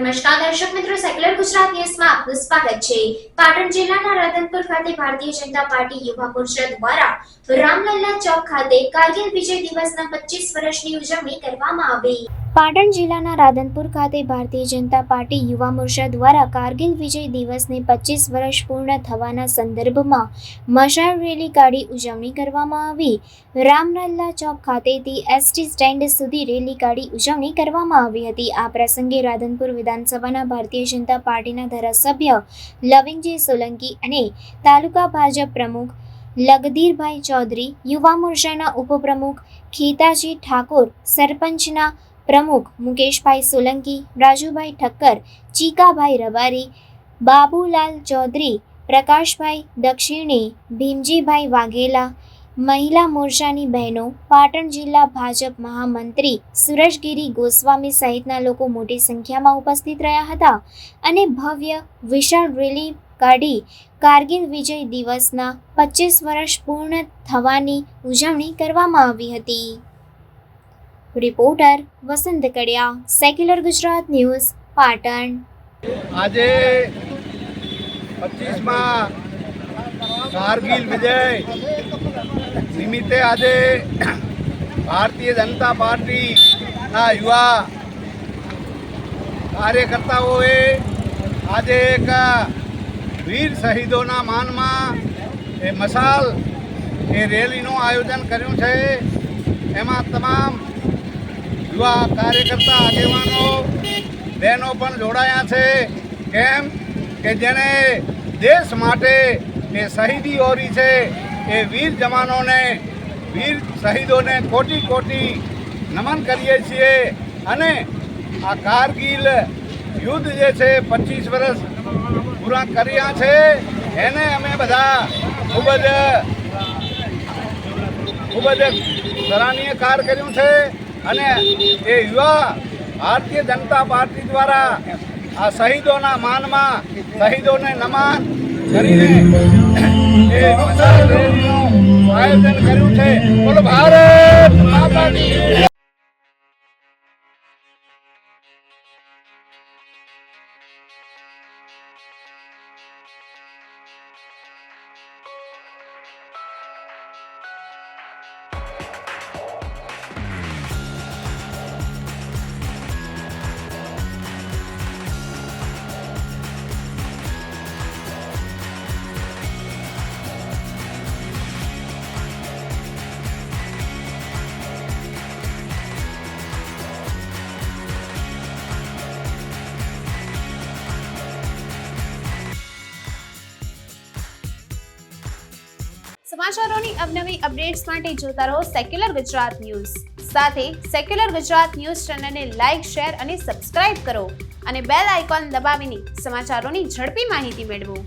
નમસ્કાર દર્શક મિત્રો, સેક્યુલર ગુજરાત ન્યૂઝમાં આપનું સ્વાગત છે। પાટણ જિલ્લાના રાધનપુર ખાતે ભારતીય જનતા પાર્ટી યુવા મોરચા દ્વારા રામલલ્લા ચોક ખાતે કારગિલ વિજય દિવસના 25 વર્ષની ઉજવણી કરવામાં આવી। પાટણ જિલ્લાના રાધનપુર ખાતે ભારતીય જનતા પાર્ટી યુવા મોરચા દ્વારા કારગિલ વિજય દિવસને 25 વર્ષ પૂર્ણ થવાના સંદર્ભમાં મશાલ રેલી કાઢી ઉજવણી કરવામાં આવી। રામલલ્લા ચોક ખાતેથી એસટી સ્ટેન્ડ સુધી રેલી કાઢી ઉજવણી કરવામાં આવી હતી। આ પ્રસંગે રાધનપુર વિધાનસભાના ભારતીય જનતા પાર્ટીના ધારાસભ્ય લવિંગજી સોલંકી અને તાલુકા ભાજપ પ્રમુખ લગધીરભાઈ ચૌધરી, યુવા મોરચાના ઉપપ્રમુખ ખીતાજી ઠાકોર, સરપંચના પ્રમુખ મુકેશભાઈ સોલંકી, રાજુભાઈ ઠક્કર, ચીકાભાઈ રબારી, બાબુલાલ ચૌધરી, પ્રકાશભાઈ દક્ષિણી, ભીમજીભાઈ વાઘેલા, મહિલા મોરચાની બહેનો, પાટણ જિલ્લા ભાજપ મહામંત્રી સુરજગીરી ગોસ્વામી સહિતના લોકો મોટી સંખ્યામાં ઉપસ્થિત રહ્યા હતા અને ભવ્ય વિશાળ રેલી કાઢી કારગિલ વિજય દિવસના 25 વર્ષ પૂર્ણ થવાની ઉજવણી કરવામાં આવી હતી। રિપોર્ટર વસંત કડિયા, સેક્યુલર ગુજરાત ન્યૂઝ, પાટણ। આજે 25માં કારગિલ વિજય નિમિત્તે આજે ભારતીય જનતા પાર્ટીના યુવા કાર્યકર્તાઓએ આજે એક વીર શહીદોના માનમાં એ મશાલ એ રેલીનું આયોજન કર્યું છે। એમાં તમામ યુવા કાર્યકર્તા આગેવાનો બહેનો પણ જોડાયા છે। કેમ કે જેને દેશ માટે એ શહીદી ઓરી છે એ વીર જવાનોને, વીર શહીદોને કોટી કોટી નમન કરીએ છીએ। અને આ કારગિલ યુદ્ધ જે છે 25 વર્ષ પૂરા કર્યા છે એને અમે બધા ખૂબ જ સરાહનીય કાર્ય કર્યું છે। અને એ યુવા ભારતીય જનતા પાર્ટી દ્વારા આ શહીદોના માનમાં શહીદોને નમન કરીને એ મશાલ રેલીનું આયોજન કર્યું છે। બોલો ભારત માતા કી। સમાચારોની અવનવી અપડેટ્સ માટે જોતા રહો સેક્યુલર ગુજરાત ન્યૂઝ। સાથે સેક્યુલર ગુજરાત ન્યૂઝ ચેનલને લાઇક, શેર અને સબસ્ક્રાઇબ કરો અને બેલ આઇકોન દબાવીને સમાચારોની ઝડપી માહિતી મેળવો।